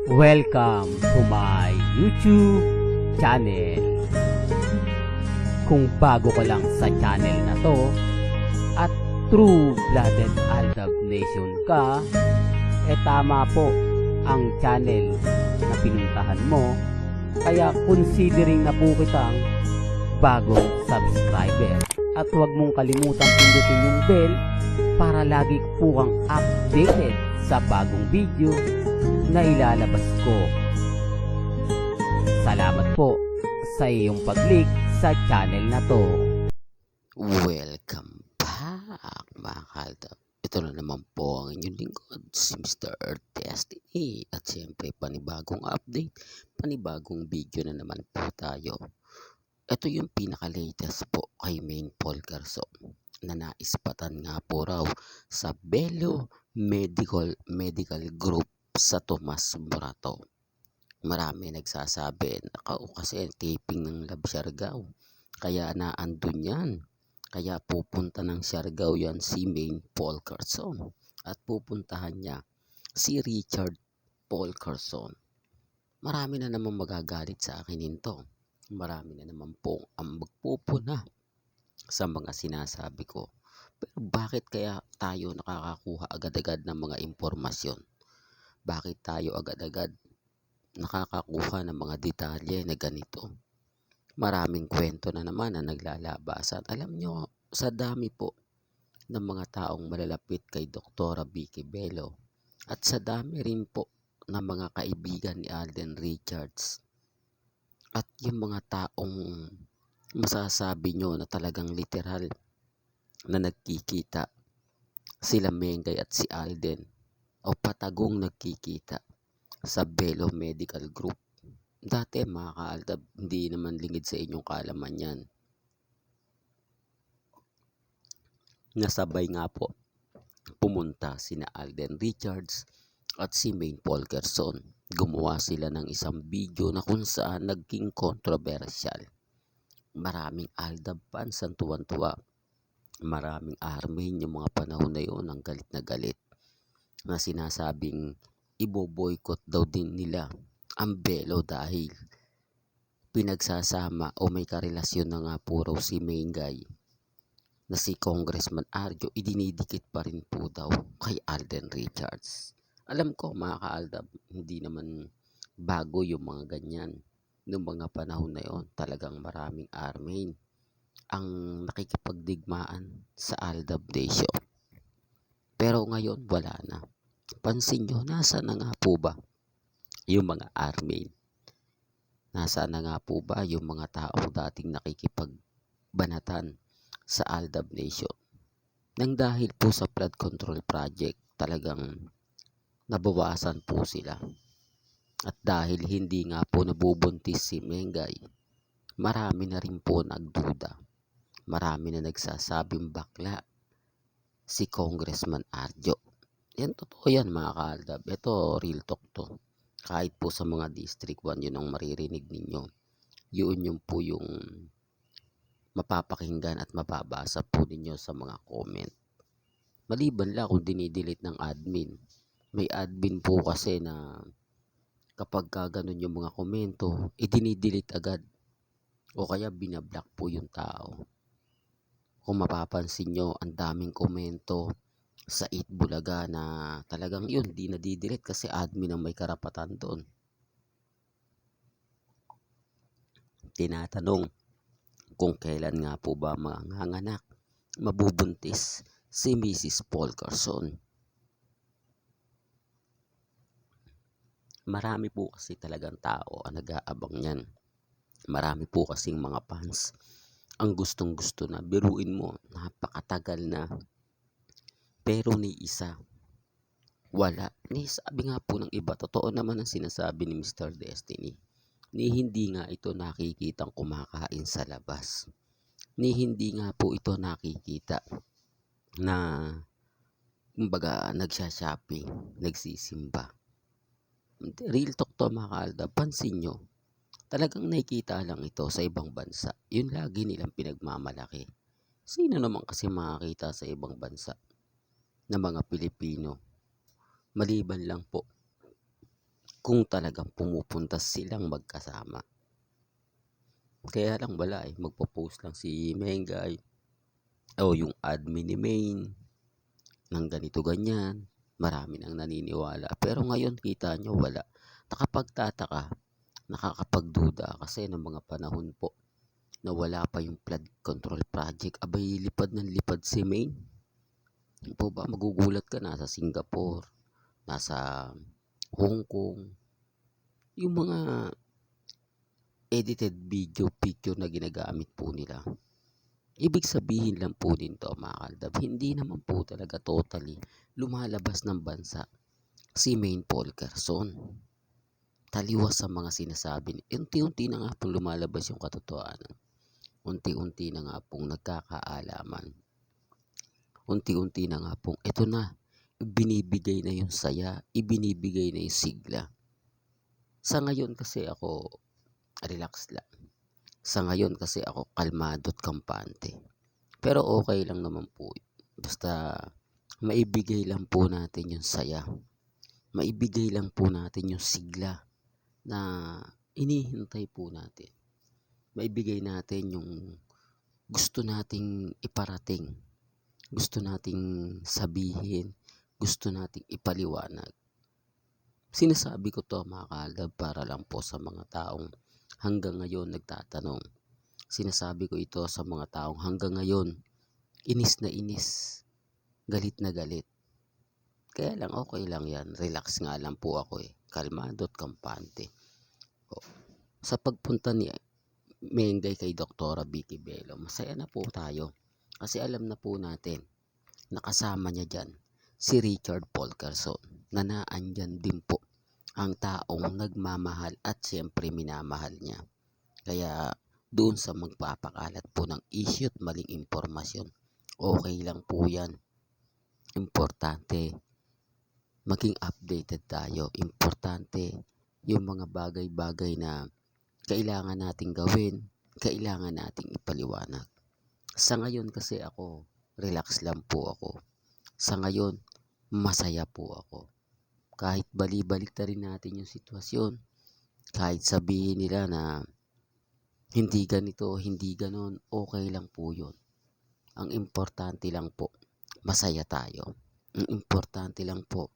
Welcome to my YouTube channel. Kung bago ka lang sa channel na to at true-blooded Aldab Nation ka, tama po ang channel na pinuntahan mo. Kaya considering na po kitang bagong subscriber. At huwag mong kalimutan pindutin yung bell para lagi po kang updated sa bagong video na ilalabas ko. Salamat po sa iyong pag-click sa channel na to. Welcome back mga Kaldab. Ito na naman po ang inyong lingkod, si Mr. Destiny. At siyempre panibagong update, panibagong video na naman po tayo. Ito yung pinaka-latest po kay Main Paul Garson na naispatan nga po raw sa Bello Medical Group sa Tomas Morato. Marami nagsasabi na kasi taping ng Love Siargao, kaya naandun yan. Kaya pupunta ng Siargao yan si Main Paul Garson at pupuntahan niya si Richard Paul Garson. Marami na naman magagalit sa akin nito. Marami na naman po ang magpupuna sa mga sinasabi ko. Pero bakit kaya tayo nakakakuha agad-agad ng mga impormasyon? Bakit tayo agad-agad nakakakuha ng mga detalye na ganito? Maraming kwento na naman na naglalabasan. Alam nyo, sa dami po ng mga taong malalapit kay Dr. Vicky Bello at sa dami rin po ng mga kaibigan ni Alden Richards at yung mga taong masasabi nyo na talagang literal na nagkikita sila Mengay at si Alden o patagong nagkikita sa Bello Medical Group. Dati mga Kaaldab, hindi naman lingid sa inyong kaalaman yan. Nasabay nga po pumunta sina Alden Richards at si Main Paul Garson. Gumawa sila ng isang video na kung saan naging kontrobersyal. Maraming Aldab fans ang tuwan-tuwa. Maraming army yung mga panahon na yun ang galit na galit na sinasabing ibo-boycott daw din nila ang Bello dahil pinagsasama o may karelasyon na nga po raw si Mengay na si Congressman Arjo, idinidikit pa rin po daw kay Alden Richards. Alam ko mga Kaaldab, hindi naman bago yung mga ganyan. Noong mga panahon na yon, talagang maraming army ang nakikipagdigmaan sa Aldab Nation. Pero ngayon wala na. Pansin nyo, nasa na nga po ba yung mga army? Nasa na nga po ba yung mga taong dating nakikipagbanatan sa Aldab Nation? Nang dahil po sa flood control project, talagang nabawasan po sila. At dahil hindi nga po nabubuntis si Mengay, marami na rin po nagduda. Marami na nagsasabing bakla si Congressman Arjo. Yan, totoo yan mga Kaaldab. Ito, real talk to. Kahit po sa mga District 1, yun ang maririnig ninyo. Yun po yung mapapakinggan at mababasa po ninyo sa mga comment. Maliban lang kung dinidelete ng admin. May admin po kasi na kapag ganun yung mga komento, idinidelete agad. O kaya binablock po yung tao. Kung mapapansin nyo, ang daming komento sa Itbulaga na talagang yun, di nadidelete kasi admin ang may karapatan doon. Tinatanong kung kailan nga po ba manganganak, mabubuntis si Mrs. Paul Garson. Marami po kasi talagang tao ang nag-aabang yan. Marami po kasing mga fans ang gustong-gusto na. Biruin mo, napakatagal na. Pero ni isa, wala. Ni sabi nga po ng iba, totoo naman ang sinasabi ni Mr. Destiny. Ni hindi nga ito nakikitang kumakain sa labas. Ni hindi nga po ito nakikita na kumbaga nagsha-shopping, nagsisimba. Real talk to mga Kaaldab, pansin nyo, talagang nakikita lang ito sa ibang bansa. Yun lagi nilang pinagmamalaki. Sino naman kasi makakita sa ibang bansa na mga Pilipino? Maliban lang po kung talagang pumupunta silang magkasama. Kaya lang wala magpo-post lang si Mengay o yung admin ni Main ng ganito ganyan. Marami nang naniniwala. Pero ngayon kita nyo wala. Nakapagtataka, nakakapagduda kasi ng mga panahon po na wala pa yung flood control project. Abay lipad ng lipad si Main. Po ba magugulat ka, nasa Singapore, nasa Hong Kong, yung mga edited video picture na ginagamit po nila. Ibig sabihin lang po din to mga kaldab, hindi naman po talaga totally lumalabas ng bansa si Main Paul Quezon. Taliwas sa mga sinasabi. Unti-unti na nga pong lumalabas yung katotohanan. Unti-unti na nga pong nagkakaalaman. Unti-unti na nga pong ito na, ibinibigay na yung saya, ibinibigay na yung sigla. Sa ngayon kasi ako, relax lang. Sa ngayon kasi ako, kalmado at kampante. Pero okay lang naman po. Basta maibigay lang po natin yung saya. Maibigay lang po natin yung sigla na inihintay po natin. Maibigay natin yung gusto nating iparating. Gusto nating sabihin. Gusto nating ipaliwanag. Sinasabi ko to mga kaldab para lang po sa mga taong hanggang ngayon nagtatanong. Sinasabi ko ito sa mga taong hanggang ngayon inis na inis, galit na galit. Kaya lang okay lang yan, relax nga lang po ako kalmado at kampante. Sa pagpunta ni Mengay kay Dr. Vicky Bello, masaya na po tayo kasi alam na po natin nakasama niya dyan si Richard Paul Quezon na naandyan din po ang taong nagmamahal at siyempre minamahal niya. Kaya doon sa magpapakalat po ng issue at maling impormasyon, okay lang po yan. Importante maging updated tayo. Importante yung mga bagay-bagay na kailangan nating gawin, kailangan nating ipaliwanag. Sa ngayon kasi ako, relax lang po ako. Sa ngayon, masaya po ako. Kahit bali-balik na rin natin yung sitwasyon, kahit sabihin nila na hindi ganito, hindi ganon, okay lang po yun. Ang importante lang po, masaya tayo. Ang importante lang po,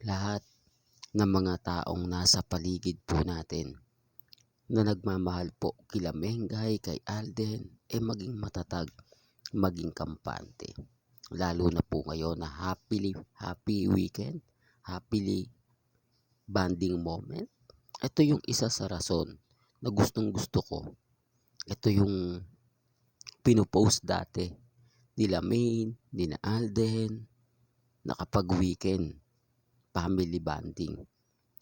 lahat ng mga taong nasa paligid po natin na nagmamahal po kila Mengay, kay Alden, maging matatag, maging kampante. Lalo na po ngayon na happy weekend, happily bonding moment. Ito yung isa sa rason na gustong gusto ko. Ito yung pinopost dati nila Main, nila Alden, na kapag weekend, family bonding.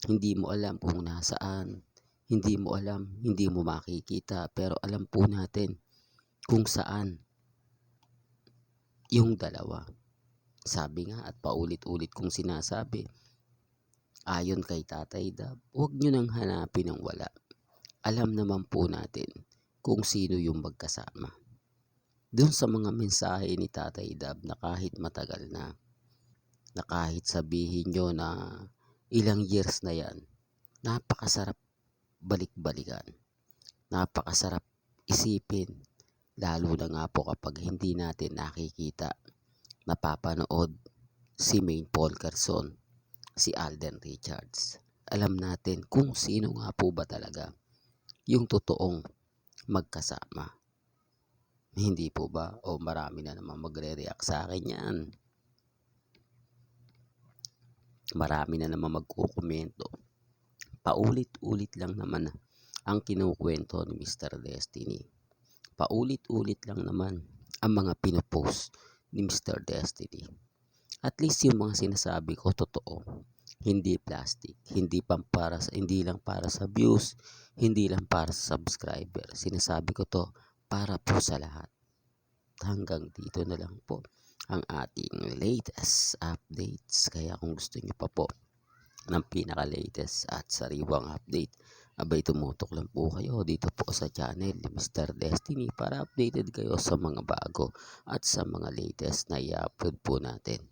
Hindi mo alam kung nasaan, hindi mo alam, hindi mo makikita, pero alam po natin kung saan yung dalawa. Sabi nga at paulit-ulit kong sinasabi, ayon kay Tatay Dab, huwag nyo nang hanapin ng wala. Alam naman po natin kung sino yung magkasama. Doon sa mga mensahe ni Tatay Dab na kahit matagal na kahit sabihin nyo na ilang years na yan, napakasarap balik-balikan. Napakasarap isipin, lalo na nga po kapag hindi natin nakikita, napapanood si Main Paul Quezon, si Alden Richards. Alam natin kung sino nga po ba talaga yung totoong magkasama. Hindi po ba? O marami na naman magre-react sa akin yan. Marami na naman magkukomento. Paulit-ulit lang naman ang kinukwento ni Mr. Destiny. Paulit-ulit lang naman ang mga pinopost ni Mr. Destiny. At least yung mga sinasabi ko totoo. Hindi plastic, hindi lang para sa views, hindi lang para sa subscriber. Sinasabi ko to para po sa lahat. Hanggang dito na lang po ang ating latest updates. Kaya kung gusto niyo pa po ng pinaka-latest at sariwang update, abay tumutok lang po kayo dito po sa channel ni Mr. Destiny para updated kayo sa mga bago at sa mga latest na i-upload po natin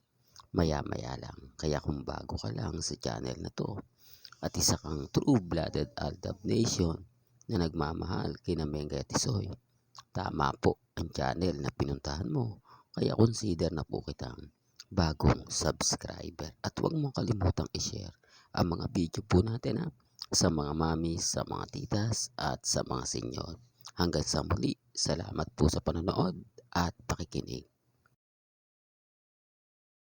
maya-maya lang. Kaya kung bago ka lang sa channel na to, at isa kang true-blooded Aldab Nation na nagmamahal kina Mengay at Tisoy, tama po ang channel na pinuntahan mo. Kaya consider na po kitang bagong subscriber. At huwag mong kalimutang i-share ang mga video po natin sa mga mami, sa mga titas at sa mga senyor. Hanggang sa muli, salamat po sa panonood at pakikinig.